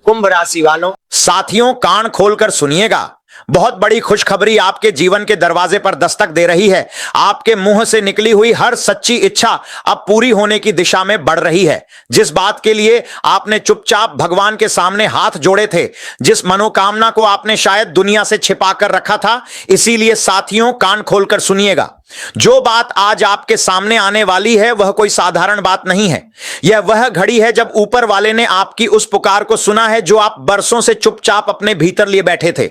कुंभ राशि वालों, साथियों कान खोलकर सुनिएगा। बहुत बड़ी खुशखबरी आपके जीवन के दरवाजे पर दस्तक दे रही है। आपके मुंह से निकली हुई हर सच्ची इच्छा अब पूरी होने की दिशा में बढ़ रही है। जिस बात के लिए आपने चुपचाप भगवान के सामने हाथ जोड़े थे, जिस मनोकामना को आपने शायद दुनिया से छिपा कर रखा था, इसीलिए साथियों कान खोलकर सुनिएगा। जो बात आज आपके सामने आने वाली है वह कोई साधारण बात नहीं है। यह वह घड़ी है जब ऊपर वाले ने आपकी उस पुकार को सुना है जो आप बरसों से चुपचाप अपने भीतर लिए बैठे थे।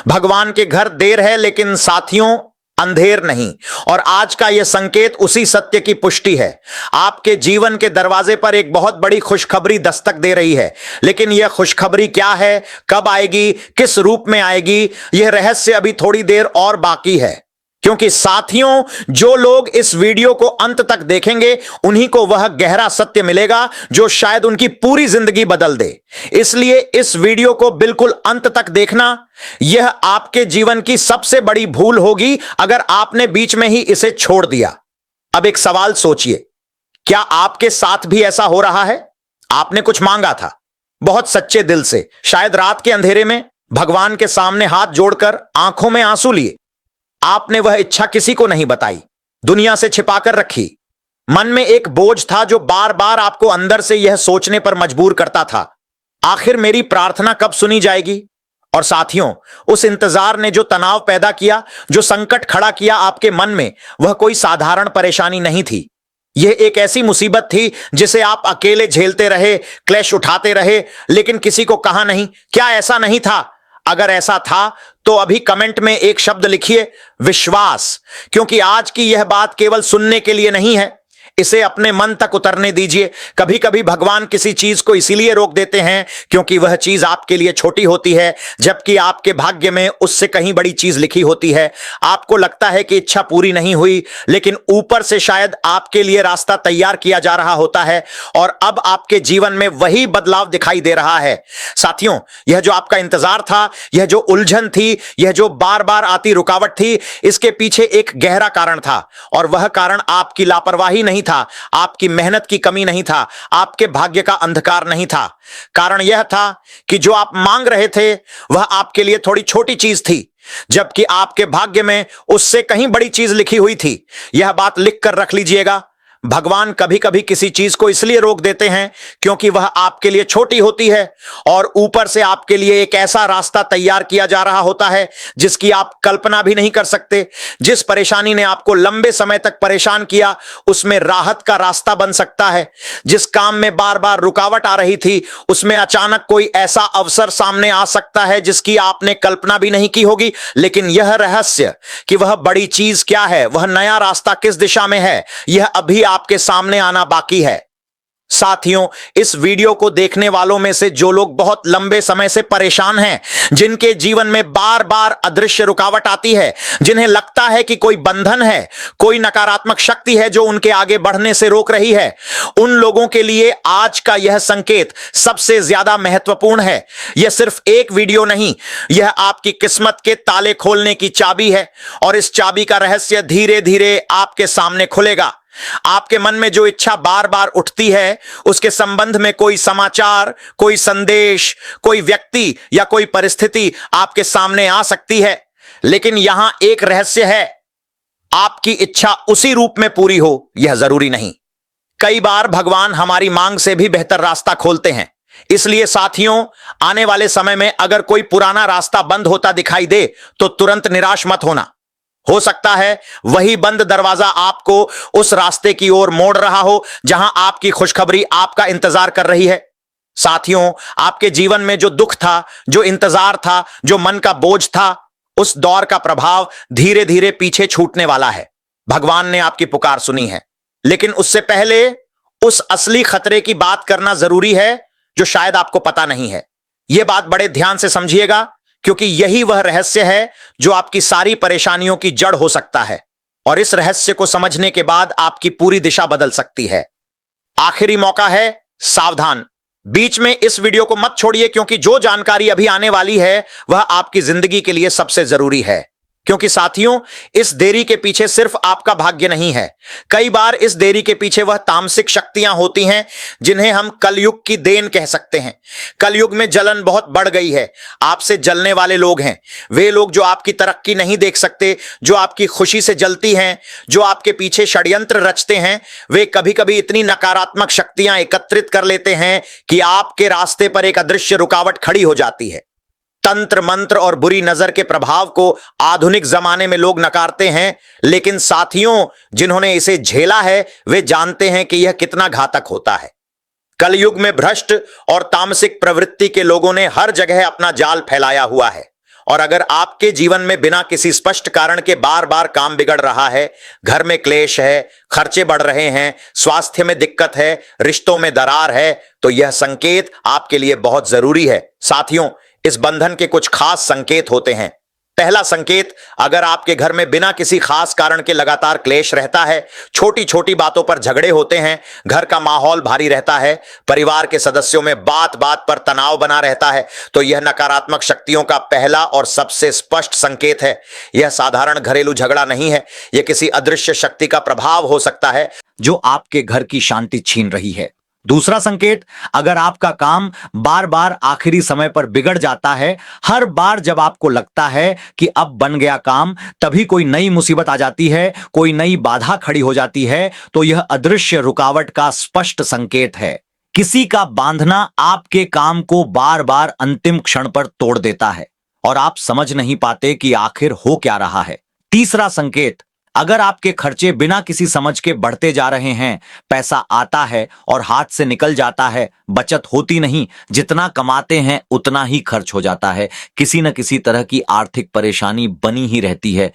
भगवान के घर देर है लेकिन साथियों अंधेर नहीं। और आज का यह संकेत उसी सत्य की पुष्टि है। आपके जीवन के दरवाजे पर एक बहुत बड़ी खुशखबरी दस्तक दे रही है। लेकिन यह खुशखबरी क्या है, कब आएगी, किस रूप में आएगी, यह रहस्य अभी थोड़ी देर और बाकी है। क्योंकि साथियों जो लोग इस वीडियो को अंत तक देखेंगे उन्हीं को वह गहरा सत्य मिलेगा जो शायद उनकी पूरी जिंदगी बदल दे। इसलिए इस वीडियो को बिल्कुल अंत तक देखना। यह आपके जीवन की सबसे बड़ी भूल होगी अगर आपने बीच में ही इसे छोड़ दिया। अब एक सवाल सोचिए, क्या आपके साथ भी ऐसा हो रहा है? आपने कुछ मांगा था बहुत सच्चे दिल से, शायद रात के अंधेरे में भगवान के सामने हाथ जोड़कर आंखों में आंसू लिए। आपने वह इच्छा किसी को नहीं बताई, दुनिया से छिपाकर रखी। मन में एक बोझ था जो बार बार आपको अंदर से यह सोचने पर मजबूर करता था, आखिर मेरी प्रार्थना कब सुनी जाएगी। और साथियों उस इंतजार ने जो तनाव पैदा किया, जो संकट खड़ा किया आपके मन में, वह कोई साधारण परेशानी नहीं थी। यह एक ऐसी मुसीबत थी जिसे आप अकेले झेलते रहे, क्लेश उठाते रहे, लेकिन किसी को कहा नहीं। क्या ऐसा नहीं था? अगर ऐसा था तो अभी कमेंट में एक शब्द लिखिए, विश्वास। क्योंकि आज की यह बात केवल सुनने के लिए नहीं है, इसे अपने मन तक उतरने दीजिए। कभी कभी भगवान किसी चीज को इसीलिए रोक देते हैं क्योंकि वह चीज आपके लिए छोटी होती है, जबकि आपके भाग्य में उससे कहीं बड़ी चीज लिखी होती है। आपको लगता है कि इच्छा पूरी नहीं हुई, लेकिन ऊपर से शायद आपके लिए रास्ता तैयार किया जा रहा होता है और अब आपके जीवन में वही बदलाव दिखाई दे रहा है। साथियों यह जो आपका इंतजार था, यह जो उलझन थी, यह जो बार बार आती रुकावट थी, इसके पीछे एक गहरा कारण था। और वह कारण आपकी लापरवाही नहीं था, आपकी मेहनत की कमी नहीं था, आपके भाग्य का अंधकार नहीं था। कारण यह था कि जो आप मांग रहे थे वह आपके लिए थोड़ी छोटी चीज थी, जबकि आपके भाग्य में उससे कहीं बड़ी चीज लिखी हुई थी। यह बात लिख कर रख लीजिएगा। भगवान कभी कभी किसी चीज को इसलिए रोक देते हैं क्योंकि वह आपके लिए छोटी होती है और ऊपर से आपके लिए एक ऐसा रास्ता तैयार किया जा रहा होता है जिसकी आप कल्पना भी नहीं कर सकते। जिस परेशानी ने आपको लंबे समय तक परेशान किया उसमें राहत का रास्ता बन सकता है। जिस काम में बार बार रुकावट आ रही थी उसमें अचानक कोई ऐसा अवसर सामने आ सकता है जिसकी आपने कल्पना भी नहीं की होगी। लेकिन यह रहस्य कि वह बड़ी चीज क्या है, वह नया रास्ता किस दिशा में है, यह अभी आपके सामने आना बाकी है। साथियों इस वीडियो को देखने वालों में से जो लोग बहुत लंबे समय से परेशान हैं, जिनके जीवन में बार बार अदृश्य रुकावट आती है, जिन्हें लगता है कि कोई बंधन है, कोई नकारात्मक शक्ति है जो उनके आगे बढ़ने से रोक रही है, उन लोगों के लिए आज का यह संकेत सबसे ज्यादा महत्वपूर्ण है। यह सिर्फ एक वीडियो नहीं, यह आपकी किस्मत के ताले खोलने की चाबी है और इस चाबी का रहस्य धीरे धीरे आपके सामने खुलेगा। आपके मन में जो इच्छा बार बार उठती है उसके संबंध में कोई समाचार, कोई संदेश, कोई व्यक्ति या कोई परिस्थिति आपके सामने आ सकती है। लेकिन यहां एक रहस्य है, आपकी इच्छा उसी रूप में पूरी हो यह जरूरी नहीं। कई बार भगवान हमारी मांग से भी बेहतर रास्ता खोलते हैं। इसलिए साथियों आने वाले समय में अगर कोई पुराना रास्ता बंद होता दिखाई दे तो तुरंत निराश मत होना। हो सकता है वही बंद दरवाजा आपको उस रास्ते की ओर मोड़ रहा हो जहां आपकी खुशखबरी आपका इंतजार कर रही है। साथियों आपके जीवन में जो दुख था, जो इंतजार था, जो मन का बोझ था, उस दौर का प्रभाव धीरे धीरे पीछे छूटने वाला है। भगवान ने आपकी पुकार सुनी है, लेकिन उससे पहले उस असली खतरे की बात करना जरूरी है जो शायद आपको पता नहीं है। यह बात बड़े ध्यान से समझिएगा क्योंकि यही वह रहस्य है जो आपकी सारी परेशानियों की जड़ हो सकता है और इस रहस्य को समझने के बाद आपकी पूरी दिशा बदल सकती है। आखिरी मौका है, सावधान। बीच में इस वीडियो को मत छोड़िए क्योंकि जो जानकारी अभी आने वाली है वह आपकी जिंदगी के लिए सबसे जरूरी है। क्योंकि साथियों, इस देरी के पीछे सिर्फ आपका भाग्य नहीं है, कई बार इस देरी के पीछे वह तामसिक शक्तियां होती हैं जिन्हें हम कलयुग की देन कह सकते हैं। कलयुग में जलन बहुत बढ़ गई है। आपसे जलने वाले लोग हैं वे लोग जो आपकी तरक्की नहीं देख सकते, जो आपकी खुशी से जलती हैं, जो आपके पीछे षड्यंत्र रचते हैं। वे कभी कभी इतनी नकारात्मक शक्तियां एकत्रित कर लेते हैं कि आपके रास्ते पर एक अदृश्य रुकावट खड़ी हो जाती है। तंत्र मंत्र और बुरी नजर के प्रभाव को आधुनिक जमाने में लोग नकारते हैं, लेकिन साथियों, जिन्होंने इसे झेला है वे जानते हैं कि यह कितना घातक होता है। कलयुग में भ्रष्ट और तामसिक प्रवृत्ति के लोगों ने हर जगह अपना जाल फैलाया हुआ है, और अगर आपके जीवन में बिना किसी स्पष्ट कारण के बार बार काम बिगड़ रहा है, घर में क्लेश है, खर्चे बढ़ रहे हैं, स्वास्थ्य में दिक्कत है, रिश्तों में दरार है, तो यह संकेत आपके लिए बहुत जरूरी है। साथियों, इस बंधन के कुछ खास संकेत होते हैं। पहला संकेत, अगर आपके घर में बिना किसी खास कारण के लगातार क्लेश रहता है, छोटी छोटी बातों पर झगड़े होते हैं, घर का माहौल भारी रहता है, परिवार के सदस्यों में बात बात पर तनाव बना रहता है, तो यह नकारात्मक शक्तियों का पहला और सबसे स्पष्ट संकेत है। यह साधारण घरेलू झगड़ा नहीं है, यह किसी अदृश्य शक्ति का प्रभाव हो सकता है जो आपके घर की शांति छीन रही है। दूसरा संकेत, अगर आपका काम बार बार आखिरी समय पर बिगड़ जाता है, हर बार जब आपको लगता है कि अब बन गया काम, तभी कोई नई मुसीबत आ जाती है, कोई नई बाधा खड़ी हो जाती है, तो यह अदृश्य रुकावट का स्पष्ट संकेत है। किसी का बांधना आपके काम को बार बार अंतिम क्षण पर तोड़ देता है और आप समझ नहीं पाते कि आखिर हो क्या रहा है। तीसरा संकेत, अगर आपके खर्चे बिना किसी समझ के बढ़ते जा रहे हैं, पैसा आता है और हाथ से निकल जाता है, बचत होती नहीं, जितना कमाते हैं उतना ही खर्च हो जाता है, किसी न किसी तरह की आर्थिक परेशानी बनी ही रहती है,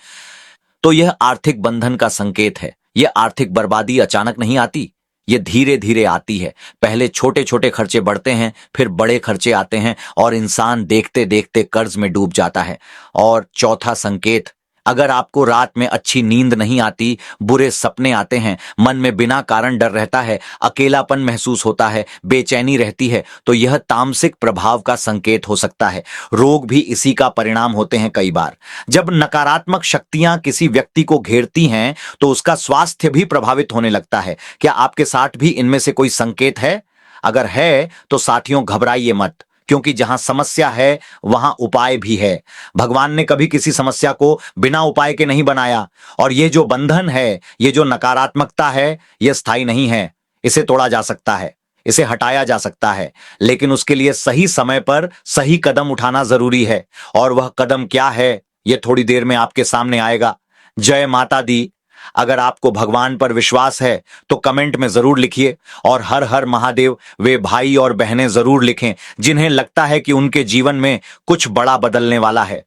तो यह आर्थिक बंधन का संकेत है। यह आर्थिक बर्बादी अचानक नहीं आती, ये धीरे धीरे आती है। पहले छोटे छोटे खर्चे बढ़ते हैं, फिर बड़े खर्चे आते हैं और इंसान देखते देखते कर्ज में डूब जाता है। और चौथा संकेत, अगर आपको रात में अच्छी नींद नहीं आती, बुरे सपने आते हैं, मन में बिना कारण डर रहता है, अकेलापन महसूस होता है, बेचैनी रहती है, तो यह तामसिक प्रभाव का संकेत हो सकता है। रोग भी इसी का परिणाम होते हैं। कई बार जब नकारात्मक शक्तियां किसी व्यक्ति को घेरती हैं तो उसका स्वास्थ्य भी प्रभावित होने लगता है। क्या आपके साथ भी इनमें से कोई संकेत है? अगर है तो साथियों, घबराइए मत, क्योंकि जहां समस्या है वहां उपाय भी है। भगवान ने कभी किसी समस्या को बिना उपाय के नहीं बनाया, और ये जो बंधन है, ये जो नकारात्मकता है, यह स्थायी नहीं है। इसे तोड़ा जा सकता है, इसे हटाया जा सकता है, लेकिन उसके लिए सही समय पर सही कदम उठाना जरूरी है। और वह कदम क्या है, यह थोड़ी देर में आपके सामने आएगा। जय माता दी। अगर आपको भगवान पर विश्वास है तो कमेंट में जरूर लिखिए, और हर हर महादेव वे भाई और बहनें जरूर लिखें जिन्हें लगता है कि उनके जीवन में कुछ बड़ा बदलने वाला है।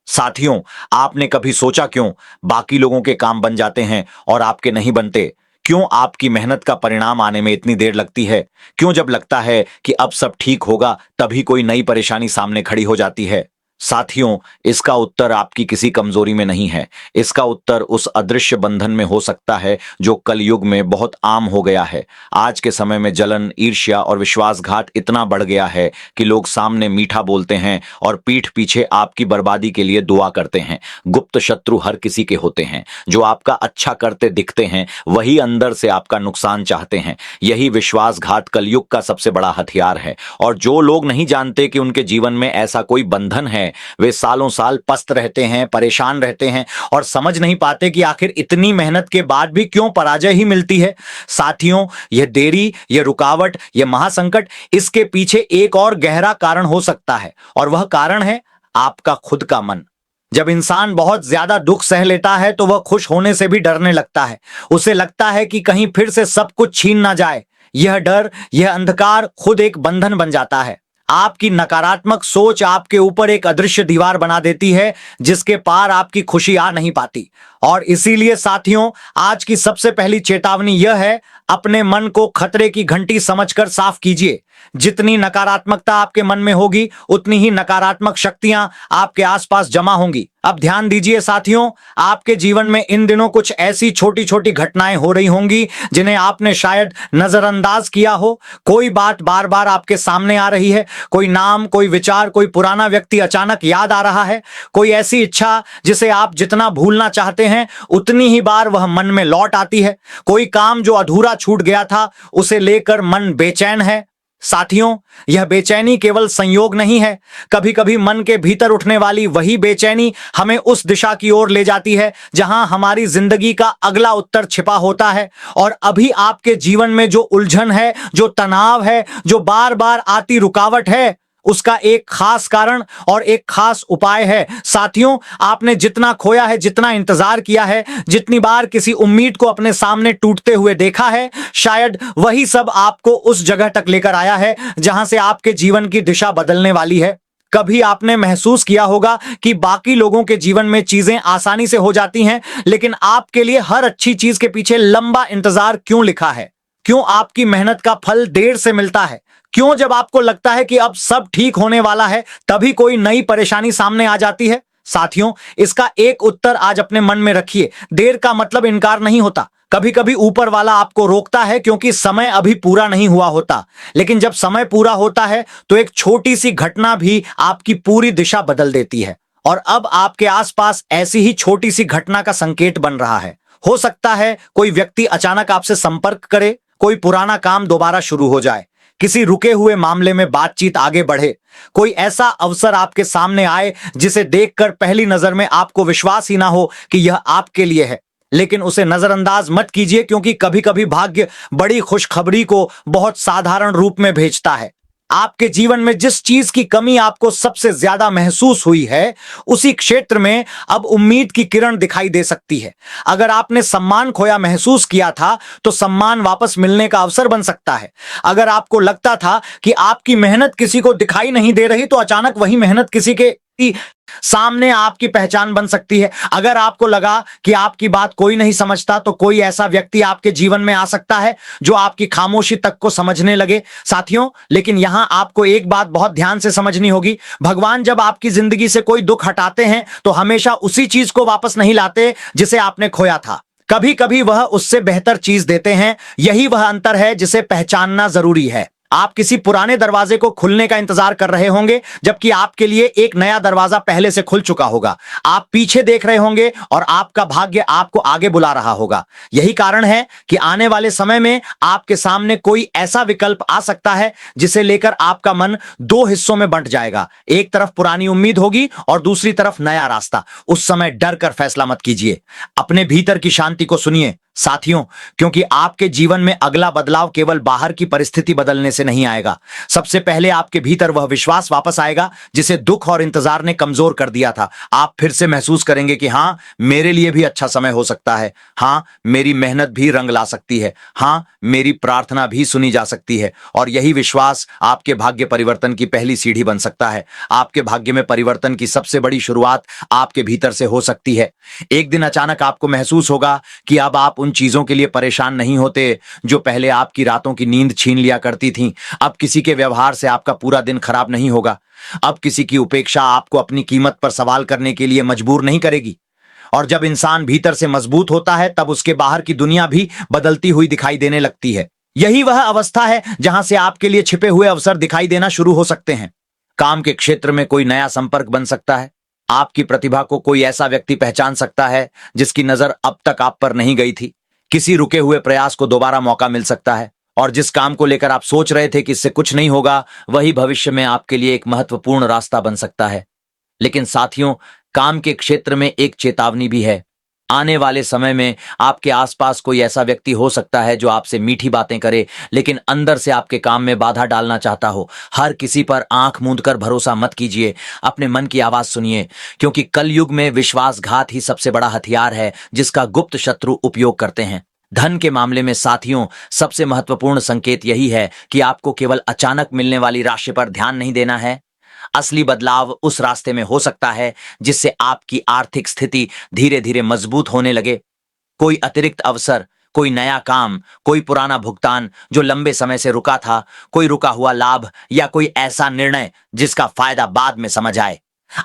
साथियों, आपने कभी सोचा क्यों बाकी लोगों के काम बन जाते हैं और आपके नहीं बनते? क्यों आपकी मेहनत का परिणाम आने में इतनी देर लगती है? क्यों जब लगता है कि अब सब ठीक होगा तभी कोई नई परेशानी सामने खड़ी हो जाती है? साथियों, इसका उत्तर आपकी किसी कमजोरी में नहीं है, इसका उत्तर उस अदृश्य बंधन में हो सकता है जो कलयुग में बहुत आम हो गया है। आज के समय में जलन, ईर्ष्या और विश्वासघात इतना बढ़ गया है कि लोग सामने मीठा बोलते हैं और पीठ पीछे आपकी बर्बादी के लिए दुआ करते हैं। गुप्त शत्रु हर किसी के होते हैं। जो आपका अच्छा करते दिखते हैं वही अंदर से आपका नुकसान चाहते हैं। यही विश्वासघात कलयुग का सबसे बड़ा हथियार है। और जो लोग नहीं जानते कि उनके जीवन में ऐसा कोई बंधन है, वे सालों साल पस्त रहते हैं, परेशान रहते हैं और समझ नहीं पाते कि आखिर इतनी मेहनत के बाद भी क्यों पराजय ही मिलती है। साथियों, यह देरी, यह रुकावट, यह महासंकट, इसके पीछे एक और गहरा कारण हो सकता है, और वह कारण है आपका खुद का मन। जब इंसान बहुत ज्यादा दुख सह लेता है तो वह खुश होने से भी डरने लगता है। उसे लगता है कि कहीं फिर से सब कुछ छीन ना जाए। यह डर, यह अंधकार खुद एक बंधन बन जाता है। आपकी नकारात्मक सोच आपके ऊपर एक अदृश्य दीवार बना देती है जिसके पार आपकी खुशी आ नहीं पाती। और इसीलिए साथियों, आज की सबसे पहली चेतावनी यह है, अपने मन को खतरे की घंटी समझकर साफ कीजिए। जितनी नकारात्मकता आपके मन में होगी उतनी ही नकारात्मक शक्तियां आपके आसपास जमा होंगी। अब ध्यान दीजिए साथियों, आपके जीवन में इन दिनों कुछ ऐसी छोटी छोटी घटनाएं हो रही होंगी जिन्हें आपने शायद नजरअंदाज किया हो। कोई बात बार बार आपके सामने आ रही है, कोई नाम, कोई विचार, कोई पुराना व्यक्ति अचानक याद आ रहा है, कोई ऐसी इच्छा जिसे आप जितना भूलना चाहते हैं उतनी ही बार वह मन में लौट आती है, कोई काम जो अधूरा छूट गया था उसे लेकर मन बेचैन है। साथियों, यह बेचैनी केवल संयोग नहीं है, कभी कभी मन के भीतर उठने वाली वही बेचैनी हमें उस दिशा की ओर ले जाती है जहां हमारी जिंदगी का अगला उत्तर छिपा होता है। और अभी आपके जीवन में जो उलझन है, जो तनाव है, जो बार बार आती रुकावट है, उसका एक खास कारण और एक खास उपाय है। साथियों, आपने जितना खोया है, जितना इंतजार किया है, जितनी बार किसी उम्मीद को अपने सामने टूटते हुए देखा है, शायद वही सब आपको उस जगह तक लेकर आया है जहां से आपके जीवन की दिशा बदलने वाली है। कभी आपने महसूस किया होगा कि बाकी लोगों के जीवन में चीजें आसानी से हो जाती हैं, लेकिन आपके लिए हर अच्छी चीज के पीछे लंबा इंतजार क्यों लिखा है? क्यों आपकी मेहनत का फल देर से मिलता है? क्यों जब आपको लगता है कि अब सब ठीक होने वाला है तभी कोई नई परेशानी सामने आ जाती है? साथियों, इसका एक उत्तर आज अपने मन में रखिए। देर का मतलब इनकार नहीं होता। कभी कभी ऊपर वाला आपको रोकता है क्योंकि समय अभी पूरा नहीं हुआ होता, लेकिन जब समय पूरा होता है तो एक छोटी सी घटना भी आपकी पूरी दिशा बदल देती है। और अब आपके आसपास ऐसी ही छोटी सी घटना का संकेत बन रहा है। हो सकता है कोई व्यक्ति अचानक आपसे संपर्क करे, कोई पुराना काम दोबारा शुरू हो जाए, किसी रुके हुए मामले में बातचीत आगे बढ़े, कोई ऐसा अवसर आपके सामने आए जिसे देखकर पहली नजर में आपको विश्वास ही ना हो कि यह आपके लिए है। लेकिन उसे नजरअंदाज मत कीजिए, क्योंकि कभी कभी भाग्य बड़ी खुशखबरी को बहुत साधारण रूप में भेजता है। आपके जीवन में जिस चीज की कमी आपको सबसे ज्यादा महसूस हुई है, उसी क्षेत्र में अब उम्मीद की किरण दिखाई दे सकती है। अगर आपने सम्मान खोया महसूस किया था, तो सम्मान वापस मिलने का अवसर बन सकता है। अगर आपको लगता था कि आपकी मेहनत किसी को दिखाई नहीं दे रही, तो अचानक वही मेहनत किसी के सामने आपकी पहचान बन सकती है। अगर आपको लगा कि आपकी बात कोई नहीं समझता, तो कोई ऐसा व्यक्ति आपके जीवन में आ सकता है जो आपकी खामोशी तक को समझने लगे। साथियों, लेकिन यहां आपको एक बात बहुत ध्यान से समझनी होगी। भगवान जब आपकी जिंदगी से कोई दुख हटाते हैं तो हमेशा उसी चीज को वापस नहीं लाते जिसे आपने खोया था। कभी कभी वह उससे बेहतर चीज देते हैं। यही वह अंतर है जिसे पहचानना जरूरी है। आप किसी पुराने दरवाजे को खुलने का इंतजार कर रहे होंगे, जबकि आपके लिए एक नया दरवाजा पहले से खुल चुका होगा। आप पीछे देख रहे होंगे और आपका भाग्य आपको आगे बुला रहा होगा। यही कारण है कि आने वाले समय में आपके सामने कोई ऐसा विकल्प आ सकता है जिसे लेकर आपका मन दो हिस्सों में बंट जाएगा। एक तरफ पुरानी उम्मीद होगी और दूसरी तरफ नया रास्ता। उस समय डर कर फैसला मत कीजिए, अपने भीतर की शांति को सुनिए। साथियों, क्योंकि आपके जीवन में अगला बदलाव केवल बाहर की परिस्थिति बदलने से नहीं आएगा। सबसे पहले आपके भीतर वह विश्वास वापस आएगा जिसे दुख और इंतजार ने कमजोर कर दिया था। आप फिर से महसूस करेंगे कि हां, मेरे लिए भी अच्छा समय हो सकता है। हां, मेरी मेहनत भी रंग ला सकती है। हां, मेरी प्रार्थना भी सुनी जा सकती है। और यही विश्वास आपके भाग्य परिवर्तन की पहली सीढ़ी बन सकता है। आपके भाग्य में परिवर्तन की सबसे बड़ी शुरुआत आपके भीतर से हो सकती है। एक दिन अचानक आपको महसूस होगा कि अब आप उन चीजों के लिए परेशान नहीं होते जो पहले आपकी रातों की नींद छीन लिया करती थीं। अब किसी के व्यवहार से आपका पूरा दिन खराब नहीं होगा। अब किसी की उपेक्षा आपको अपनी कीमत पर सवाल करने के लिए मजबूर नहीं करेगी। और जब इंसान भीतर से मजबूत होता है, तब उसके बाहर की दुनिया भी बदलती हुई दिखाई देने लगती है। यही वह अवस्था है जहां से आपके लिए छिपे हुए अवसर दिखाई देना शुरू हो सकते हैं। काम के क्षेत्र में कोई नया संपर्क बन सकता है। आपकी प्रतिभा को कोई ऐसा व्यक्ति पहचान सकता है जिसकी नजर अब तक आप पर नहीं गई थी। किसी रुके हुए प्रयास को दोबारा मौका मिल सकता है। और जिस काम को लेकर आप सोच रहे थे कि इससे कुछ नहीं होगा, वही भविष्य में आपके लिए एक महत्वपूर्ण रास्ता बन सकता है। लेकिन साथियों, काम के क्षेत्र में एक चेतावनी भी है। आने वाले समय में आपके आसपास कोई ऐसा व्यक्ति हो सकता है जो आपसे मीठी बातें करे, लेकिन अंदर से आपके काम में बाधा डालना चाहता हो। हर किसी पर आंख मूंद कर भरोसा मत कीजिए। अपने मन की आवाज सुनिए, क्योंकि कलयुग में विश्वासघात ही सबसे बड़ा हथियार है जिसका गुप्त शत्रु उपयोग करते हैं। धन के मामले में साथियों, सबसे महत्वपूर्ण संकेत यही है कि आपको केवल अचानक मिलने वाली राशि पर ध्यान नहीं देना है। असली बदलाव उस रास्ते में हो सकता है जिससे आपकी आर्थिक स्थिति धीरे धीरे मजबूत होने लगे। कोई अतिरिक्त अवसर, कोई नया काम, कोई पुराना भुगतान जो लंबे समय से रुका था, कोई रुका हुआ लाभ या कोई ऐसा निर्णय जिसका फायदा बाद में समझ आए।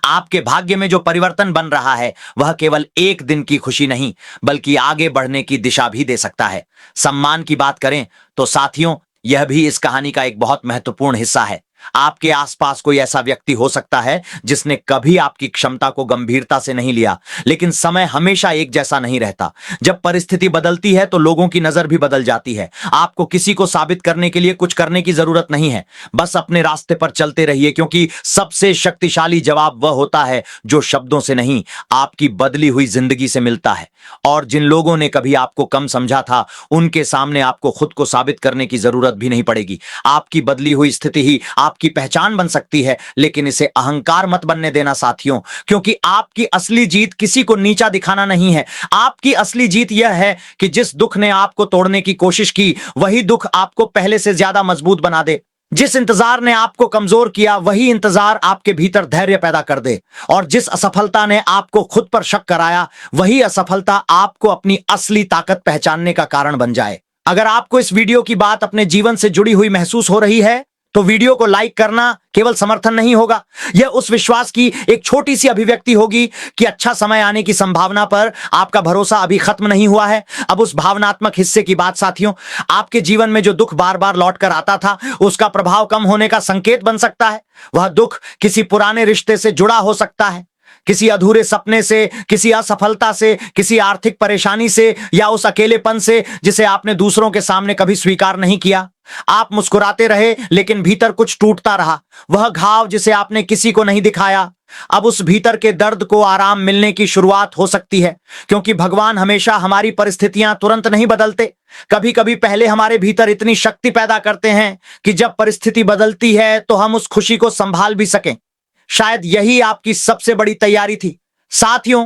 आपके भाग्य में जो परिवर्तन बन रहा है वह केवल एक दिन की खुशी नहीं बल्कि आगे बढ़ने की दिशा भी दे सकता है। सम्मान की बात करें तो साथियों, यह भी इस कहानी का एक बहुत महत्वपूर्ण हिस्सा है। आपके आसपास कोई ऐसा व्यक्ति हो सकता है जिसने कभी आपकी क्षमता को गंभीरता से नहीं लिया, लेकिन समय हमेशा एक जैसा नहीं रहता। जब परिस्थिति बदलती है तो लोगों की नजर भी बदल जाती है। आपको किसी को साबित करने के लिए कुछ करने की जरूरत नहीं है, बस अपने रास्ते पर चलते रहिए, क्योंकि सबसे शक्तिशाली जवाब वह होता है जो शब्दों से नहीं, आपकी बदली हुई जिंदगी से मिलता है। और जिन लोगों ने कभी आपको कम समझा था, उनके सामने आपको खुद को साबित करने की जरूरत भी नहीं पड़ेगी। आपकी बदली हुई स्थिति ही आपकी पहचान बन सकती है, लेकिन इसे अहंकार मत बनने देना साथियों, क्योंकि आपकी असली जीत किसी को नीचा दिखाना नहीं है। आपकी असली जीत यह है कि जिस दुख ने आपको तोड़ने की कोशिश की, वही दुख आपको पहले से ज्यादा मजबूत बना दे। जिस इंतजार ने आपको कमजोर किया, वही इंतजार आपके भीतर धैर्य पैदा कर दे। और जिस असफलता ने आपको खुद पर शक कराया, वही असफलता आपको अपनी असली ताकत पहचानने का कारण बन जाए। अगर आपको इस वीडियो की बात अपने जीवन से जुड़ी हुई महसूस हो रही है तो वीडियो को लाइक करना केवल समर्थन नहीं होगा, यह उस विश्वास की एक छोटी सी अभिव्यक्ति होगी कि अच्छा समय आने की संभावना पर आपका भरोसा अभी खत्म नहीं हुआ है। अब उस भावनात्मक हिस्से की बात साथियों, आपके जीवन में जो दुख बार बार लौट कर आता था, उसका प्रभाव कम होने का संकेत बन सकता है। वह दुख किसी पुराने रिश्ते से जुड़ा हो सकता है, किसी अधूरे सपने से, किसी असफलता से, किसी आर्थिक परेशानी से, या उस अकेलेपन से जिसे आपने दूसरों के सामने कभी स्वीकार नहीं किया। आप मुस्कुराते रहे लेकिन भीतर कुछ टूटता रहा। वह घाव जिसे आपने किसी को नहीं दिखाया, अब उस भीतर के दर्द को आराम मिलने की शुरुआत हो सकती है, क्योंकि भगवान हमेशा हमारी परिस्थितियां तुरंत नहीं बदलते। कभी कभी पहले हमारे भीतर इतनी शक्ति पैदा करते हैं कि जब परिस्थिति बदलती है तो हम उस खुशी को संभाल भी सकें। शायद यही आपकी सबसे बड़ी तैयारी थी साथियों।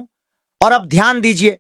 और अब ध्यान दीजिए,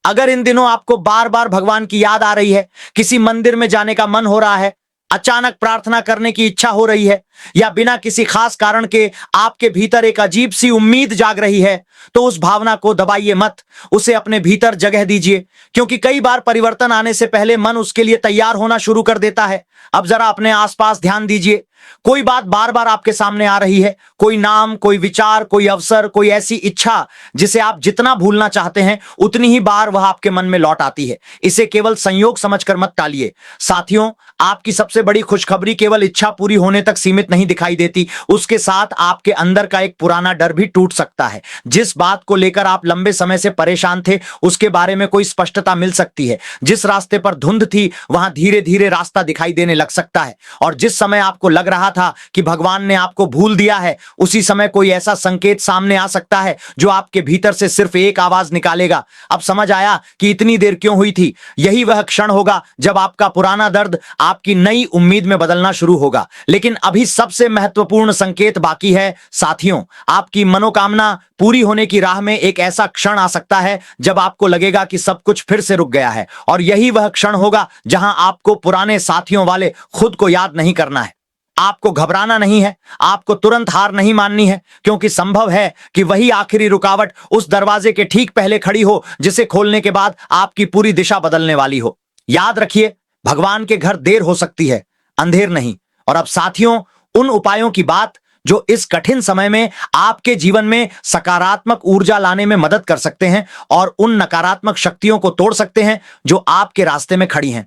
अगर इन दिनों आपको बार बार भगवान की याद आ रही है, किसी मंदिर में जाने का मन हो रहा है, अचानक प्रार्थना करने की इच्छा हो रही है, या बिना किसी खास कारण के आपके भीतर एक अजीब सी उम्मीद जाग रही है, तो उस भावना को दबाइए मत, उसे अपने भीतर जगह दीजिए, क्योंकि कई बार परिवर्तन आने से पहले मन उसके लिए तैयार होना शुरू कर देता है। अब जरा अपने आसपास ध्यान दीजिए, कोई बात बार बार आपके सामने आ रही है, कोई नाम, कोई विचार, कोई अवसर, कोई ऐसी इच्छा जिसे आप जितना भूलना चाहते हैं उतनी ही बार वह आपके मन में लौट आती है। इसे केवल संयोग समझकर मत टालिए साथियों। आपकी सबसे बड़ी खुशखबरी केवल इच्छा पूरी होने तक सीमित नहीं दिखाई देती, उसके साथ आपके अंदर का एक पुराना डर भी टूट सकता है। जिस बात को लेकर आप लंबे समय से परेशान थे, उसके बारे में कोई स्पष्टता मिल सकती है। जिस रास्ते पर धुंध थी, वहां धीरे धीरे रास्ता दिखाई देने लग सकता है। और जिस समय आपको लग रहा था कि भगवान ने आपको भूल दिया है, उसी समय कोई ऐसा संकेत सामने आ सकता है जो आपके भीतर से सिर्फ एक आवाज निकालेगा, अब समझ आया कि इतनी देर क्यों हुई थी। यही वह क्षण होगा जब आपका पुराना दर्द आपकी नई उम्मीद में बदलना शुरू होगा। लेकिन अभी सबसे महत्वपूर्ण संकेत बाकी है साथियों। आपकी मनोकामना पूरी होने की राह में एक ऐसा क्षण आ सकता है जब आपको लगेगा कि सब कुछ फिर से रुक गया है। और यही वह क्षण होगा जहां आपको पुराने साथियों वाले खुद को याद नहीं करना है। आपको घबराना नहीं है, आपको तुरंत हार नहीं माननी है, क्योंकि संभव है कि वही आखिरी रुकावट उस दरवाजे के ठीक पहले खड़ी हो जिसे खोलने के बाद आपकी पूरी दिशा बदलने वाली हो। याद रखिए, भगवान के घर देर हो सकती है, अंधेर नहीं। और अब साथियों, उन उपायों की बात जो इस कठिन समय में आपके जीवन में सकारात्मक ऊर्जा लाने में मदद कर सकते हैं और उन नकारात्मक शक्तियों को तोड़ सकते हैं जो आपके रास्ते में खड़ी हैं।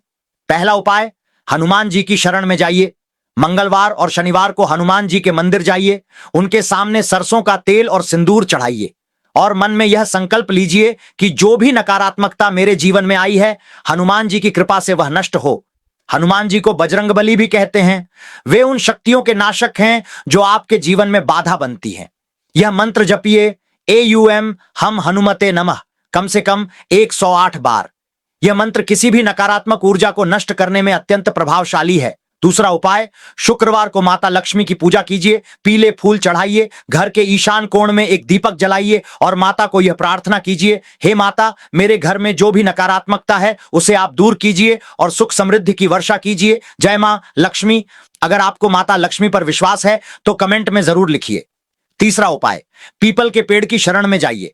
पहला उपाय, हनुमान जी की शरण में जाइए। मंगलवार और शनिवार को हनुमान जी के मंदिर जाइए, उनके सामने सरसों का तेल और सिंदूर चढ़ाइए और मन में यह संकल्प लीजिए कि जो भी नकारात्मकता मेरे जीवन में आई है, हनुमान जी की कृपा से वह नष्ट हो। हनुमान जी को बजरंगबली भी कहते हैं। वे उन शक्तियों के नाशक हैं जो आपके जीवन में बाधा बनती हैं। यह मंत्र जपिए, AUM हम हनुमते नमः, कम से कम 108 बार। यह मंत्र किसी भी नकारात्मक ऊर्जा को नष्ट करने में अत्यंत प्रभावशाली है। दूसरा उपाय, शुक्रवार को माता लक्ष्मी की पूजा कीजिए, पीले फूल चढ़ाइए, घर के ईशान कोण में एक दीपक जलाइए और माता को यह प्रार्थना कीजिए, हे माता, मेरे घर में जो भी नकारात्मकता है उसे आप दूर कीजिए और सुख समृद्धि की वर्षा कीजिए। जय मां लक्ष्मी। अगर आपको माता लक्ष्मी पर विश्वास है तो कमेंट में जरूर लिखिए। तीसरा उपाय, पीपल के पेड़ की शरण में जाइए।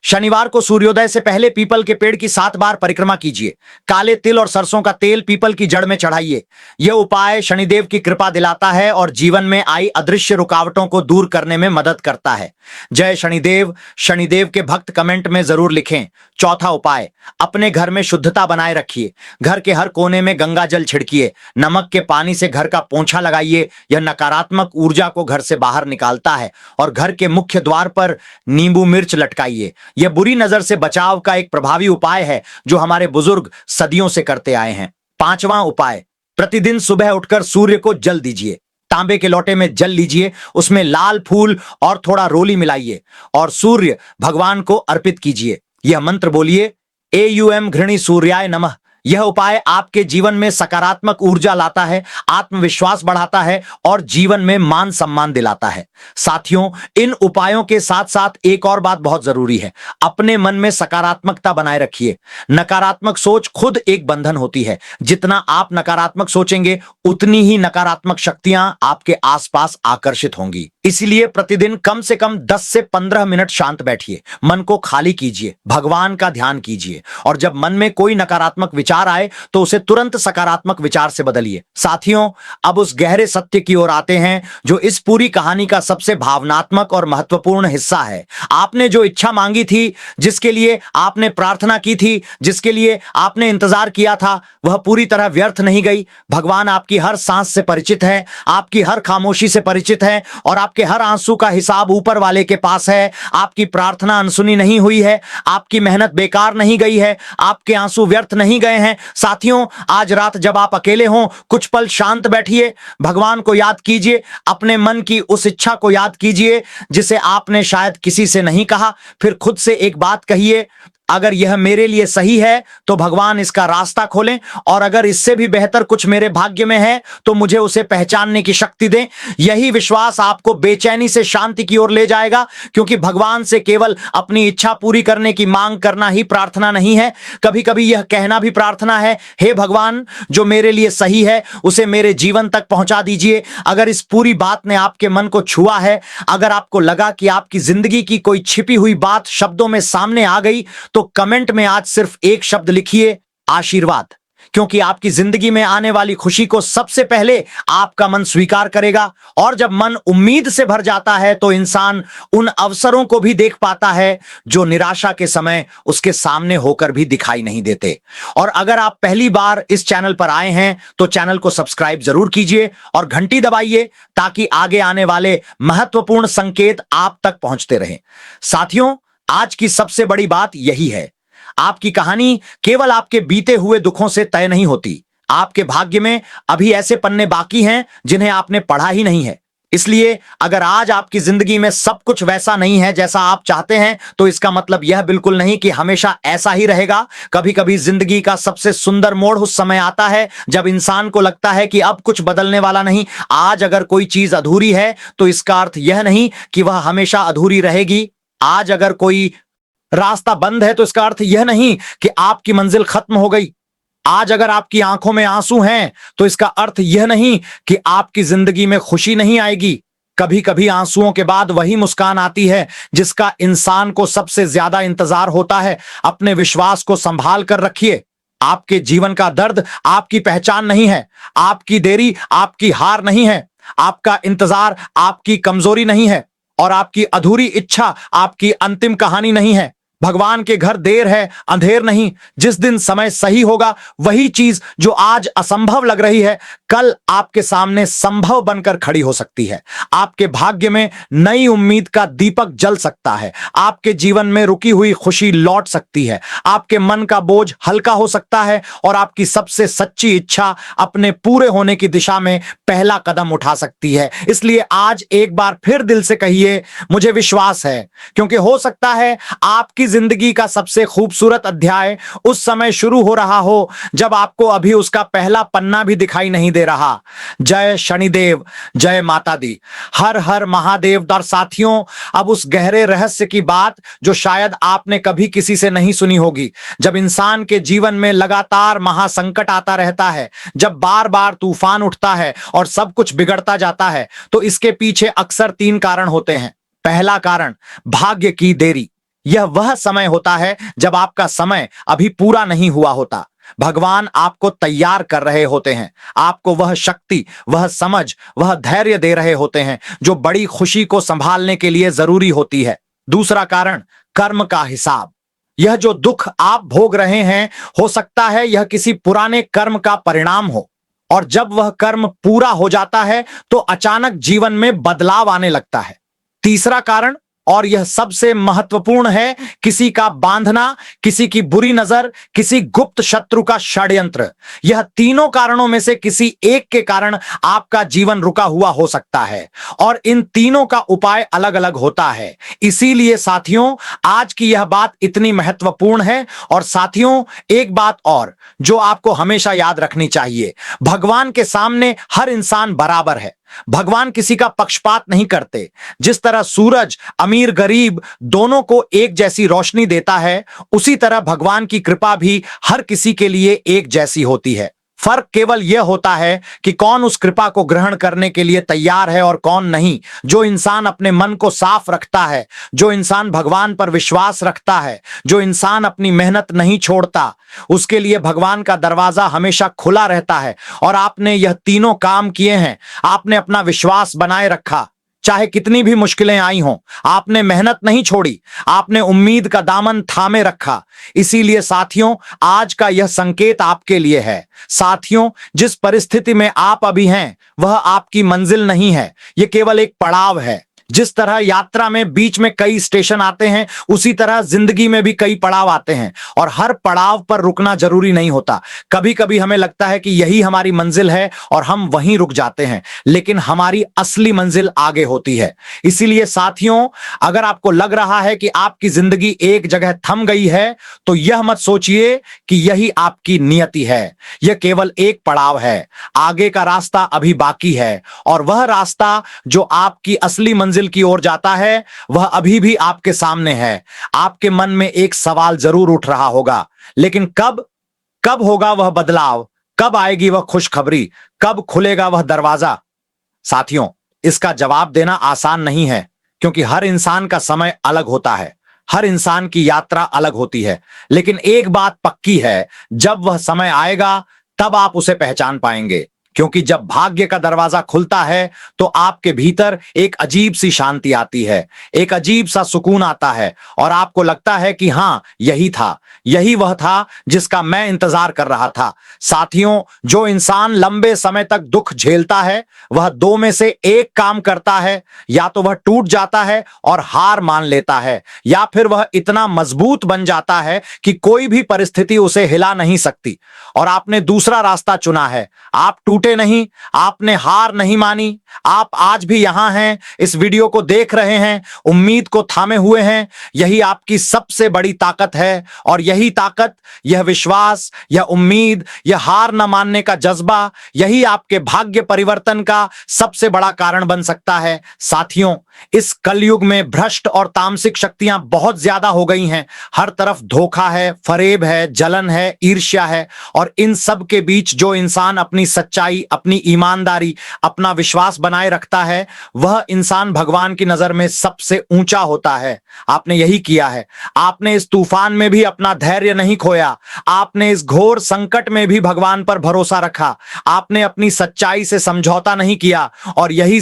शनिवार को सूर्योदय से पहले पीपल के पेड़ की 7 बार परिक्रमा कीजिए। काले तिल और सरसों का तेल पीपल की जड़ में चढ़ाइए। यह उपाय शनिदेव की कृपा दिलाता है और जीवन में आई अदृश्य रुकावटों को दूर करने में मदद करता है। जय शनिदेव। शनिदेव के भक्त कमेंट में जरूर लिखें। चौथा उपाय, अपने घर में शुद्धता बनाए रखिए। घर के हर कोने में गंगा जल छिड़किए। नमक के पानी से घर का पोंछा लगाइए। यह नकारात्मक ऊर्जा को घर से बाहर निकालता है। और घर के मुख्य द्वार पर नींबू मिर्च लटकाइए। यह बुरी नजर से बचाव का एक प्रभावी उपाय है जो हमारे बुजुर्ग सदियों से करते आए हैं। पांचवां उपाय, प्रतिदिन सुबह उठकर सूर्य को जल दीजिए। तांबे के लोटे में जल लीजिए, उसमें लाल फूल और थोड़ा रोली मिलाइए और सूर्य भगवान को अर्पित कीजिए। यह मंत्र बोलिए, AUM घृणी सूर्याय नमः। यह उपाय आपके जीवन में सकारात्मक ऊर्जा लाता है, आत्मविश्वास बढ़ाता है और जीवन में मान सम्मान दिलाता है। साथियों, इन उपायों के साथ साथ एक और बात बहुत जरूरी है। अपने मन में सकारात्मकता बनाए रखिए। नकारात्मक सोच खुद एक बंधन होती है। जितना आप नकारात्मक सोचेंगे उतनी ही नकारात्मक शक्तियां आपके आसपास आकर्षित होंगी। इसलिए प्रतिदिन कम से कम 10 से 15 मिनट शांत बैठिए। मन को खाली कीजिए, भगवान का ध्यान कीजिए और जब मन में कोई नकारात्मक विचार आए तो उसे तुरंत सकारात्मक विचार से बदलिए। साथियों, अब उस गहरे सत्य की ओर आते हैं जो इस पूरी कहानी का सबसे भावनात्मक और महत्वपूर्ण हिस्सा है। आपने जो इच्छा मांगी थी, जिसके लिए आपने प्रार्थना की थी, जिसके लिए आपने इंतजार किया था, वह पूरी तरह व्यर्थ नहीं गई। भगवान आपकी हर सांस से परिचित है, आपकी हर खामोशी से परिचित है और आपके हर आंसू का हिसाब ऊपर वाले के पास है। आपकी प्रार्थना अनसुनी नहीं हुई है, आपकी मेहनत बेकार नहीं गई है, आपके आंसू व्यर्थ नहीं गए हैं। साथियों, आज रात जब आप अकेले हों, कुछ पल शांत बैठिए, भगवान को याद कीजिए, अपने मन की उस इच्छा को याद कीजिए जिसे आपने शायद किसी से नहीं कहा। फिर खुद से एक बात कहिए, अगर यह मेरे लिए सही है तो भगवान इसका रास्ता खोलें और अगर इससे भी बेहतर कुछ मेरे भाग्य में है तो मुझे उसे पहचानने की शक्ति दें। यही विश्वास आपको बेचैनी से शांति की ओर ले जाएगा, क्योंकि भगवान से केवल अपनी इच्छा पूरी करने की मांग करना ही प्रार्थना नहीं है, कभी कभी यह कहना भी प्रार्थना है, हे भगवान, जो मेरे लिए सही है उसे मेरे जीवन तक पहुंचा दीजिए। अगर इस पूरी बात ने आपके मन को छुआ है, अगर आपको लगा कि आपकी जिंदगी की कोई छिपी हुई बात शब्दों में सामने आ गई, तो कमेंट में आज सिर्फ एक शब्द लिखिए, आशीर्वाद। क्योंकि आपकी जिंदगी में आने वाली खुशी को सबसे पहले आपका मन स्वीकार करेगा। और जब मन उम्मीद से भर जाता है तो इंसान उन अवसरों को भी देख पाता है जो निराशा के समय उसके सामने होकर भी दिखाई नहीं देते। और अगर आप पहली बार इस चैनल पर आए हैं तो चैनल को सब्सक्राइब जरूर कीजिए और घंटी दबाइए ताकि आगे आने वाले महत्वपूर्ण संकेत आप तक पहुंचते रहें। साथियों, आज की सबसे बड़ी बात यही है, आपकी कहानी केवल आपके बीते हुए दुखों से तय नहीं होती। आपके भाग्य में अभी ऐसे पन्ने बाकी हैं जिन्हें आपने पढ़ा ही नहीं है। इसलिए अगर आज आपकी जिंदगी में सब कुछ वैसा नहीं है जैसा आप चाहते हैं, तो इसका मतलब यह बिल्कुल नहीं कि हमेशा ऐसा ही रहेगा। कभी कभी जिंदगी का सबसे सुंदर मोड़ उस समय आता है जब इंसान को लगता है कि अब कुछ बदलने वाला नहीं। आज अगर कोई चीज अधूरी है तो इसका अर्थ यह नहीं कि वह हमेशा अधूरी रहेगी। आज अगर कोई रास्ता बंद है तो इसका अर्थ यह नहीं कि आपकी मंजिल खत्म हो गई। आज अगर आपकी आंखों में आंसू हैं तो इसका अर्थ यह नहीं कि आपकी जिंदगी में खुशी नहीं आएगी। कभी कभी आंसुओं के बाद वही मुस्कान आती है जिसका इंसान को सबसे ज्यादा इंतजार होता है। अपने विश्वास को संभाल कर रखिए। आपके जीवन का दर्द आपकी पहचान नहीं है, आपकी देरी आपकी हार नहीं है, आपका इंतजार आपकी कमजोरी नहीं है और आपकी अधूरी इच्छा आपकी अंतिम कहानी नहीं है। भगवान के घर देर है, अंधेर नहीं। जिस दिन समय सही होगा, वही चीज जो आज असंभव लग रही है कल आपके सामने संभव बनकर खड़ी हो सकती है। आपके भाग्य में नई उम्मीद का दीपक जल सकता है। आपके जीवन में रुकी हुई खुशी लौट सकती है। आपके मन का बोझ हल्का हो सकता है और आपकी सबसे सच्ची इच्छा अपने पूरे होने की दिशा में पहला कदम उठा सकती है। इसलिए आज एक बार फिर दिल से कहिए, मुझे विश्वास है, क्योंकि हो सकता है आपकी जिंदगी का सबसे खूबसूरत अध्याय उस समय शुरू हो रहा हो जब आपको अभी उसका पहला पन्ना भी दिखाई नहीं दे रहा। जय शनिदेव, जय माता दी, हर हर महादेव। और साथियों, अब उस गहरे रहस्य की बात जो शायद आपने कभी किसी से नहीं सुनी होगी। जब इंसान के जीवन में लगातार महासंकट आता रहता है, जब बार बार तूफान उठता है और सब कुछ बिगड़ता जाता है, तो इसके पीछे अक्सर 3 कारण होते हैं। पहला कारण, भाग्य की देरी। यह वह समय होता है जब आपका समय अभी पूरा नहीं हुआ होता। भगवान आपको तैयार कर रहे होते हैं, आपको वह शक्ति, वह समझ, वह धैर्य दे रहे होते हैं जो बड़ी खुशी को संभालने के लिए जरूरी होती है। दूसरा कारण, कर्म का हिसाब। यह जो दुख आप भोग रहे हैं, हो सकता है यह किसी पुराने कर्म का परिणाम हो, और जब वह कर्म पूरा हो जाता है तो अचानक जीवन में बदलाव आने लगता है। तीसरा कारण, और यह सबसे महत्वपूर्ण है, किसी का बांधना, किसी की बुरी नजर, किसी गुप्त शत्रु का षड्यंत्र। यह तीनों कारणों में से किसी एक के कारण आपका जीवन रुका हुआ हो सकता है, और इन तीनों का उपाय अलग अलग होता है। इसीलिए साथियों, आज की यह बात इतनी महत्वपूर्ण है। और साथियों, एक बात और जो आपको हमेशा याद रखनी चाहिए, भगवान के सामने हर इंसान बराबर है। भगवान किसी का पक्षपात नहीं करते। जिस तरह सूरज अमीर गरीब दोनों को एक जैसी रोशनी देता है, उसी तरह भगवान की कृपा भी हर किसी के लिए एक जैसी होती है। फर्क केवल यह होता है कि कौन उस कृपा को ग्रहण करने के लिए तैयार है और कौन नहीं। जो इंसान अपने मन को साफ रखता है, जो इंसान भगवान पर विश्वास रखता है, जो इंसान अपनी मेहनत नहीं छोड़ता, उसके लिए भगवान का दरवाजा हमेशा खुला रहता है। और आपने यह तीनों काम किए हैं। आपने अपना विश्वास बनाए रखा, चाहे कितनी भी मुश्किलें आई हों। आपने मेहनत नहीं छोड़ी, आपने उम्मीद का दामन थामे रखा। इसीलिए साथियों, आज का यह संकेत आपके लिए है। साथियों, जिस परिस्थिति में आप अभी हैं, वह आपकी मंजिल नहीं है, यह केवल एक पड़ाव है। जिस तरह यात्रा में बीच में कई स्टेशन आते हैं, उसी तरह जिंदगी में भी कई पड़ाव आते हैं, और हर पड़ाव पर रुकना जरूरी नहीं होता। कभी कभी हमें लगता है कि यही हमारी मंजिल है और हम वहीं रुक जाते हैं, लेकिन हमारी असली मंजिल आगे होती है। इसीलिए साथियों, अगर आपको लग रहा है कि आपकी जिंदगी एक जगह थम गई है, तो यह मत सोचिए कि यही आपकी नियति है। यह केवल एक पड़ाव है। आगे का रास्ता अभी बाकी है, और वह रास्ता जो आपकी असली मंजिल की ओर जाता है, वह अभी भी आपके सामने है। आपके मन में एक सवाल जरूर उठ रहा होगा, लेकिन कब होगा वह बदलाव? कब आएगी वह खुशखबरी? कब खुलेगा वह दरवाजा? साथियों, इसका जवाब देना आसान नहीं है, क्योंकि हर इंसान का समय अलग होता है, हर इंसान की यात्रा अलग होती है। लेकिन एक बात पक्की है, जब वह समय आएगा तब आप उसे पहचान पाएंगे। क्योंकि जब भाग्य का दरवाजा खुलता है, तो आपके भीतर एक अजीब सी शांति आती है, एक अजीब सा सुकून आता है, और आपको लगता है कि हां, यही वह था जिसका मैं इंतजार कर रहा था। साथियों, जो इंसान लंबे समय तक दुख झेलता है, वह दो में से एक काम करता है। या तो वह टूट जाता है और हार मान लेता है, या फिर वह इतना मजबूत बन जाता है कि कोई भी परिस्थिति उसे हिला नहीं सकती। और आपने दूसरा रास्ता चुना है। आप टूटे नहीं, आपने हार नहीं मानी, आप आज भी यहां हैं, इस वीडियो को देख रहे हैं, उम्मीद को थामे हुए हैं। यही आपकी सबसे बड़ी ताकत है, और यही ताकत, यह विश्वास, यह उम्मीद, यह हार न मानने का जज्बा, यही आपके भाग्य परिवर्तन का सबसे बड़ा कारण बन सकता है। साथियों, इस कलयुग में भ्रष्ट और तामसिक शक्तियां बहुत ज्यादा हो गई हैं। हर तरफ धोखा है, फरेब है, जलन है, ईर्ष्या है, और इन सब के बीच जो इंसान अपनी सच्चाई, अपनी ईमानदारी, अपना विश्वास बनाए रखता है, वह इंसान भगवान की नजर में सबसे ऊंचा होता है। आपने यही किया है। आपने इस तूफान में भी अपना धैर्य नहीं खोया। आपने इस घोर संकट में भी भगवान पर भरोसा रखा। आपने अपनी सच्चाई से समझौता नहीं किया, और यह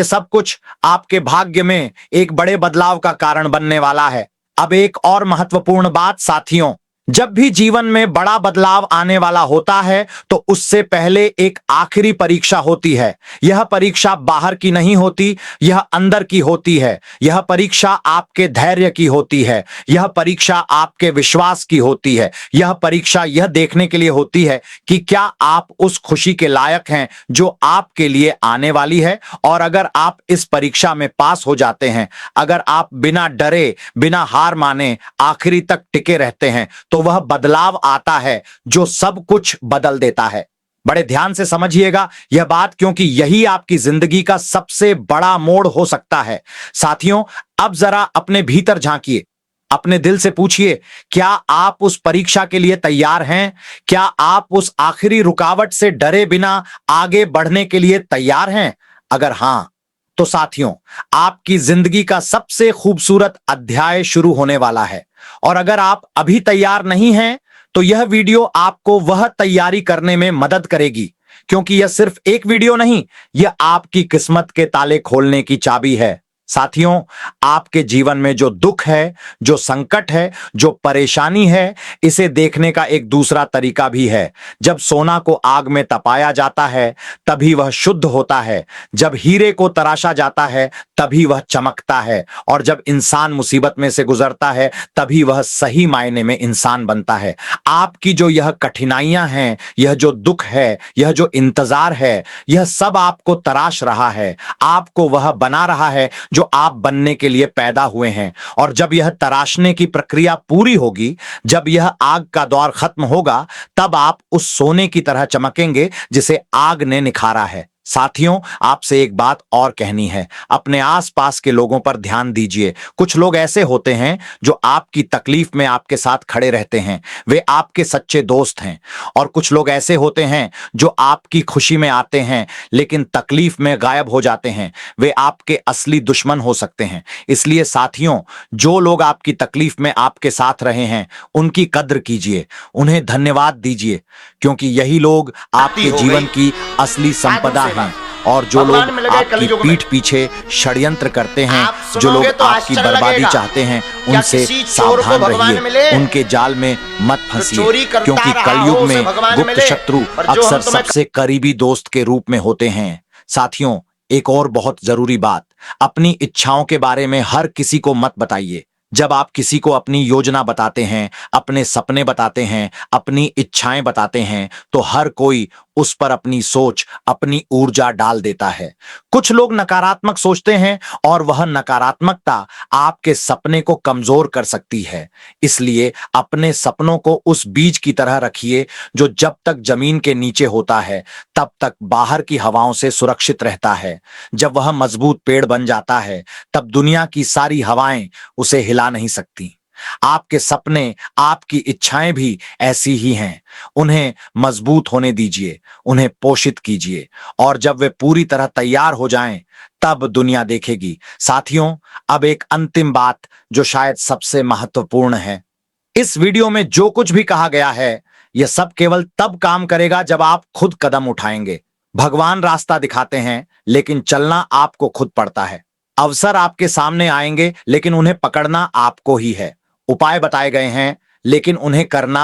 सब कुछ आपके भाग्य में एक बड़े बदलाव का कारण बनने वाला है। अब एक और महत्वपूर्ण बात साथियों, जब भी जीवन में बड़ा बदलाव आने वाला होता है, तो उससे पहले एक आखिरी परीक्षा होती है। यह परीक्षा बाहर की नहीं होती, यह अंदर की होती है। यह परीक्षा आपके धैर्य की होती है, यह परीक्षा आपके विश्वास की होती है। यह परीक्षा यह देखने के लिए होती है कि क्या आप उस खुशी के लायक हैं जो आपके लिए आने वाली है। और अगर आप इस परीक्षा में पास हो जाते हैं, अगर आप बिना डरे, बिना हार माने आखिरी तक टिके रहते हैं, तो वह बदलाव आता है जो सब कुछ बदल देता है। बड़े ध्यान से समझिएगा यह बात, क्योंकि यही आपकी जिंदगी का सबसे बड़ा मोड़ हो सकता है। साथियों, अब जरा अपने भीतर झांकिए, अपने दिल से पूछिए, क्या आप उस परीक्षा के लिए तैयार हैं? क्या आप उस आखिरी रुकावट से डरे बिना आगे बढ़ने के लिए तैयार हैं? अगर हां, तो साथियों, आपकी जिंदगी का सबसे खूबसूरत अध्याय शुरू होने वाला है। और अगर आप अभी तैयार नहीं हैं, तो यह वीडियो आपको वह तैयारी करने में मदद करेगी, क्योंकि यह सिर्फ एक वीडियो नहीं, यह आपकी किस्मत के ताले खोलने की चाबी है। साथियों, आपके जीवन में जो दुख है, जो संकट है, जो परेशानी है, इसे देखने का एक दूसरा तरीका भी है। जब सोना को आग में तपाया जाता है, तभी वह शुद्ध होता है। जब हीरे को तराशा जाता है, तभी वह चमकता है। और जब इंसान मुसीबत में से गुजरता है, तभी वह सही मायने में इंसान बनता है। आपकी जो यह कठिनाइयां हैं, यह जो दुख है, यह जो इंतजार है, यह सब आपको तराश रहा है, आपको वह बना रहा है जो आप बनने के लिए पैदा हुए हैं। और जब यह तराशने की प्रक्रिया पूरी होगी, जब यह आग का दौर खत्म होगा, तब आप उस सोने की तरह चमकेंगे जिसे आग ने निखारा है। साथियों, आपसे एक बात और कहनी है, अपने आसपास के लोगों पर ध्यान दीजिए। कुछ लोग ऐसे होते हैं जो आपकी तकलीफ में आपके साथ खड़े रहते हैं, वे आपके सच्चे दोस्त हैं। और कुछ लोग ऐसे होते हैं जो आपकी खुशी में आते हैं लेकिन तकलीफ में गायब हो जाते हैं, वे आपके असली दुश्मन हो सकते हैं। इसलिए साथियों, जो लोग आपकी तकलीफ में आपके साथ रहे हैं, उनकी कद्र कीजिए, उन्हें धन्यवाद दीजिए, क्योंकि यही लोग आपके जीवन की असली संपदा हैं। और जो लोग आपकी पीठ पीछे षड्यंत्र करते हैं, जो लोग आपकी बर्बादी चाहते हैं, उनसे सावधान रहिए, उनके जाल में मत फंसिए, क्योंकि कलयुग में गुप्त शत्रु अक्सर सबसे करीबी दोस्त के रूप में होते हैं। साथियों, एक और बहुत जरूरी बात, अपनी इच्छाओं के बारे में हर किसी को मत बताइए। जब आप किसी को अपनी योजना बताते हैं, अपने सपने बताते हैं, अपनी इच्छाएं बताते हैं, तो हर कोई उस पर अपनी सोच, अपनी ऊर्जा डाल देता है। कुछ लोग नकारात्मक सोचते हैं और वह नकारात्मकता आपके सपने को कमजोर कर सकती है। इसलिए अपने सपनों को उस बीज की तरह रखिए जो जब तक जमीन के नीचे होता है, तब तक बाहर की हवाओं से सुरक्षित रहता है। जब वह मजबूत पेड़ बन जाता है, तब दुनिया की सारी हवाएं उसे हिला नहीं सकती। आपके सपने, आपकी इच्छाएं भी ऐसी ही हैं। उन्हें मजबूत होने दीजिए, उन्हें पोषित कीजिए, और जब वे पूरी तरह तैयार हो जाएं, तब दुनिया देखेगी। साथियों, अब एक अंतिम बात जो शायद सबसे महत्वपूर्ण है। इस वीडियो में जो कुछ भी कहा गया है, यह सब केवल तब काम करेगा जब आप खुद कदम उठाएंगे। भगवान रास्ता दिखाते हैं, लेकिन चलना आपको खुद पड़ता है। अवसर आपके सामने आएंगे, लेकिन उन्हें पकड़ना आपको ही है। उपाय बताए गए हैं, लेकिन उन्हें करना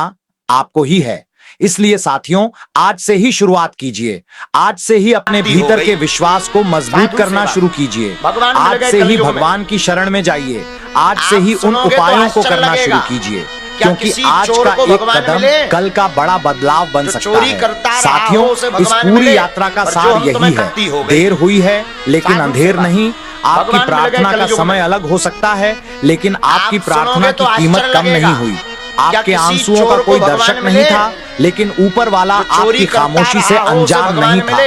आपको ही है। इसलिए साथियों, आज से ही शुरुआत कीजिए। आज से ही अपने भीतर के विश्वास को मजबूत करना शुरू कीजिए। आज से ही भगवान की शरण में जाइए। आज से ही उन उपायों को करना शुरू कीजिए, क्योंकि आज का एक कदम कल का बड़ा बदलाव बन सकता है। साथियों, इस पूरी यात्रा का सार यही है, देर हुई है लेकिन अंधेर नहीं। आपकी प्रार्थना का समय अलग हो सकता है, लेकिन आपकी प्रार्थना की कीमत कम नहीं हुई। आपके आंसुओं का कोई दर्शक नहीं था, लेकिन ऊपर वाला आपकी खामोशी से अनजान नहीं था।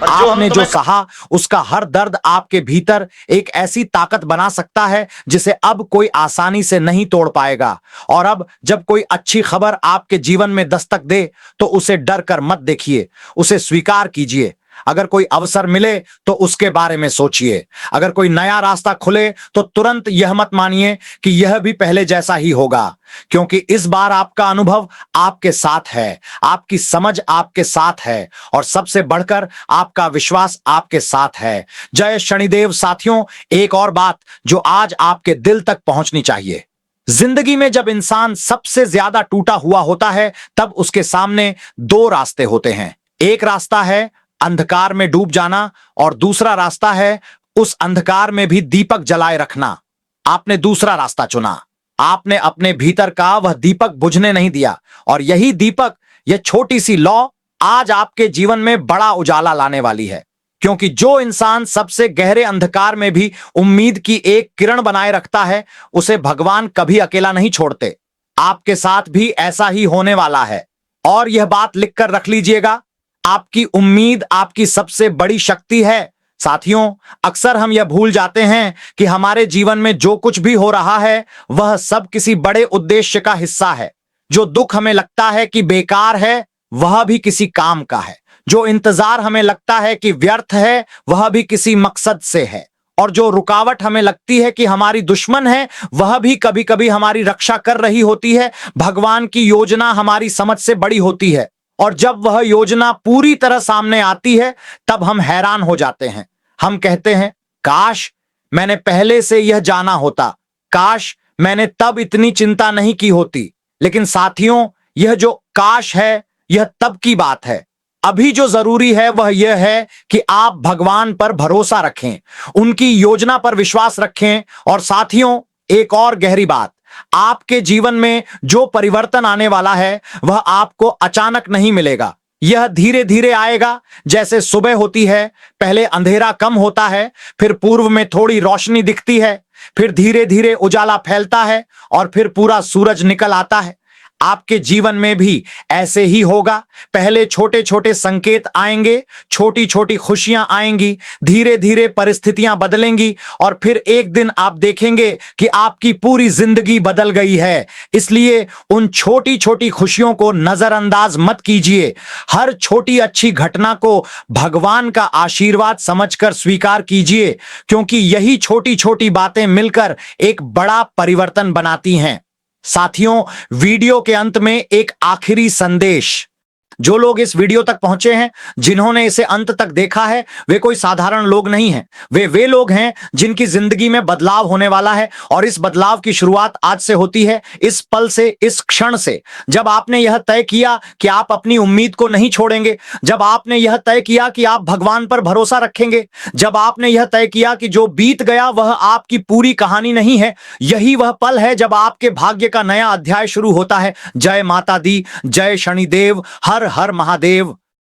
आपने जो सहा, उसका हर दर्द आपके भीतर एक ऐसी ताकत बना सकता है जिसे अब कोई आसानी से नहीं तोड़ पाएगा। और अब जब कोई अच्छी खबर आपके जीवन में दस्तक दे, तो उसे डर कर मत देखिए, उसे स्वीकार कीजिए। अगर कोई अवसर मिले तो उसके बारे में सोचिए। अगर कोई नया रास्ता खुले तो तुरंत यह मत मानिए कि यह भी पहले जैसा ही होगा, क्योंकि इस बार आपका अनुभव आपके साथ है, आपकी समझ आपके साथ है, और सबसे बढ़कर आपका विश्वास आपके साथ है। जय शनिदेव। साथियों, एक और बात जो आज आपके दिल तक पहुंचनी चाहिए। जिंदगी में जब इंसान सबसे ज्यादा टूटा हुआ होता है, तब उसके सामने दो रास्ते होते हैं। एक रास्ता है अंधकार में डूब जाना, और दूसरा रास्ता है उस अंधकार में भी दीपक जलाए रखना। आपने दूसरा रास्ता चुना। आपने अपने भीतर का वह दीपक बुझने नहीं दिया, और यही दीपक, यह छोटी सी लौ आज आपके जीवन में बड़ा उजाला लाने वाली है। क्योंकि जो इंसान सबसे गहरे अंधकार में भी उम्मीद की एक किरण बनाए रखता है, उसे भगवान कभी अकेला नहीं छोड़ते। आपके साथ भी ऐसा ही होने वाला है। और यह बात लिखकर रख लीजिएगा, आपकी उम्मीद आपकी सबसे बड़ी शक्ति है। साथियों, अक्सर हम यह भूल जाते हैं कि हमारे जीवन में जो कुछ भी हो रहा है, वह सब किसी बड़े उद्देश्य का हिस्सा है। जो दुख हमें लगता है कि बेकार है, वह भी किसी काम का है। जो इंतजार हमें लगता है कि व्यर्थ है, वह भी किसी मकसद से है। और जो रुकावट हमें लगती है कि हमारी दुश्मन है, वह भी कभी कभी हमारी रक्षा कर रही होती है। भगवान की योजना हमारी समझ से बड़ी होती है, और जब वह योजना पूरी तरह सामने आती है तब हम हैरान हो जाते हैं। हम कहते हैं, काश मैंने पहले से यह जाना होता, काश मैंने तब इतनी चिंता नहीं की होती। लेकिन साथियों, यह जो काश है, यह तब की बात है। अभी जो जरूरी है वह यह है कि आप भगवान पर भरोसा रखें, उनकी योजना पर विश्वास रखें। और साथियों, एक और गहरी बात, आपके जीवन में जो परिवर्तन आने वाला है वह आपको अचानक नहीं मिलेगा। यह धीरे धीरे आएगा। जैसे सुबह होती है, पहले अंधेरा कम होता है, फिर पूर्व में थोड़ी रोशनी दिखती है, फिर धीरे धीरे उजाला फैलता है और फिर पूरा सूरज निकल आता है। आपके जीवन में भी ऐसे ही होगा। पहले छोटे छोटे संकेत आएंगे, छोटी छोटी खुशियां आएंगी, धीरे धीरे परिस्थितियां बदलेंगी और फिर एक दिन आप देखेंगे कि आपकी पूरी जिंदगी बदल गई है। इसलिए उन छोटी छोटी खुशियों को नजरअंदाज मत कीजिए। हर छोटी अच्छी घटना को भगवान का आशीर्वाद समझकर स्वीकार कीजिए, क्योंकि यही छोटी छोटी बातें मिलकर एक बड़ा परिवर्तन बनाती हैं। साथियों, वीडियो के अंत में एक आखिरी संदेश। जो लोग इस वीडियो तक पहुंचे हैं, जिन्होंने इसे अंत तक देखा है, वे कोई साधारण लोग नहीं हैं। वे लोग हैं जिनकी जिंदगी में बदलाव होने वाला है, और इस बदलाव की शुरुआत आज से होती है, इस पल से, इस क्षण से। जब आपने यह तय किया कि आप अपनी उम्मीद को नहीं छोड़ेंगे, जब आपने यह तय किया कि आप भगवान पर भरोसा रखेंगे, जब आपने यह तय किया कि जो बीत गया वह आपकी पूरी कहानी नहीं है, यही वह पल है जब आपके भाग्य का नया अध्याय शुरू होता है। जय माता दी, जय शनिदेव, हर हर महादेव।